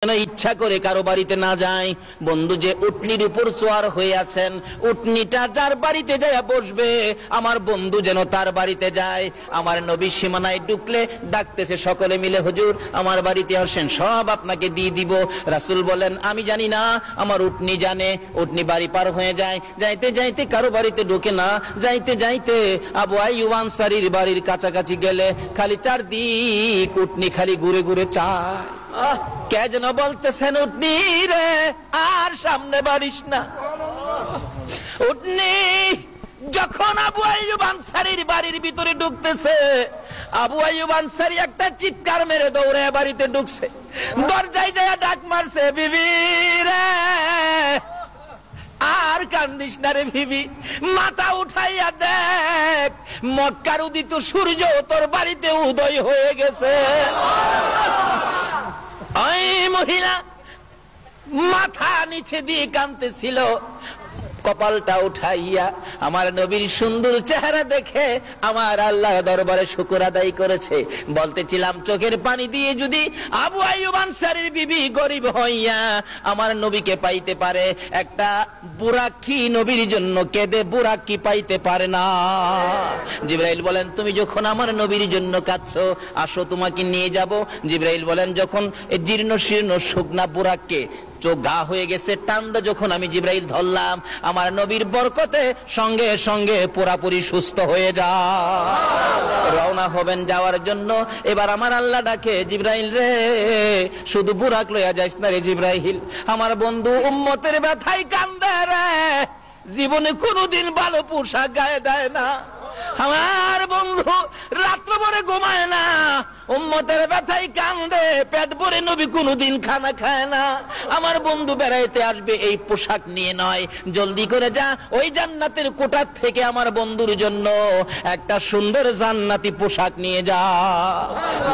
ইচ্ছা করে কারো বাড়িতে না যায়। বন্ধু যে উটনির উপর সোয়ার হয়ে আছেন, উটনিটা যার বাড়িতে যায় বসবে, আমার বন্ধু যেন তার বাড়িতে যায়। আমার নবী সীমানায় ঢুকলে ডাকতেছে সকলে মিলে, হুজুর আমার বাড়িতে আসেন, সব আপনাকে দিয়ে দিব। রাসূল বলেন আমি জানি না, আমার উটনি জানে। উটনি বাড়ি পার হয়ে যায়, যাইতে যাইতে কারো বাড়িতে ঢোকে না। যাইতে যাইতে আবু আইয়ুব আনসারীর বাড়ির কাছাকাছি গেলে খালি চারদিক উটনি খালি ঘুরে ঘুরে চায়। কে যেন বলতেছেন, উটনি রে আর সামনে বাড়িস না। উটনি যখন আবু আইয়ুব আনসারীর বাড়ির ভিতরে ঢুকতেছে, আবু আইয়ুব আনসারী একটা চিৎকার মেরে দৌড়ে বাড়িতে ঢুকছে। দরজায় যায় ডাক মারছে, বিবি রে আর কান্দিস না রে বিবি, মাথা উঠাইয়া দেখ মক্কার উদিত সূর্য তোর বাড়িতে উদয় হয়ে গেছে। ওই মহিলা মাথা নিচে দিয়ে কাঁদতেছিল, কপালটা উঠাইয়া আমার নবীর সুন্দর চেহারা দেখে আমার আল্লাহ দরবারে শুকর আদায় করেছে। বলতেছিলাম চোখের পানি দিয়ে যদি আবু আইয়ুব আনসারীর বিবি গরিব হইয়া আমার নবীকে পাইতে পারে, একটা বুরাকি নবীর জন্য কেঁদে বুরাকি পাইতে পারে না। জিবরাইল বলেন তুমি যখন আমার নবীর জন্য কাঁদছো, আসো তোমাকে নিয়ে যাব। জিবরাইল বলেন যখন জীর্ণ শীর্ণ শুকনা বুরাককে চোখ গা হয়ে গেছে, টান্দা যখন আমি জিবরাইল ধরলাম, আমার নবীর বরকতে সঙ্গে সঙ্গে পুরাপুরি সুস্থ হয়ে যা। রওনা হবেন যাওয়ার জন্য। এবার আমার আল্লাহ ডাকে, জিবরাইল রে শুধু বুরাক লইয়া যাইস না রে জিবরাইল, আমার বন্ধু উম্মতের ব্যথায় কান্দে রে, জীবনে কোনোদিন ভালো পোশাক গায়ে দেয় না। আমার বন্ধু রাত্র ভরে ঘুমায় না, উম্মতের ব্যথায় কান্দে, পেট ভরে নবী কোনোদিন খানা খায় না। আমার বন্ধু বেড়াইতে আসবে এই পোশাক নিয়ে নয়, জলদি করে যা ওই জান্নাতের কোঠার থেকে আমার বন্ধুর জন্য একটা সুন্দর জান্নাতি পোশাক নিয়ে যা।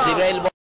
জিবরাইল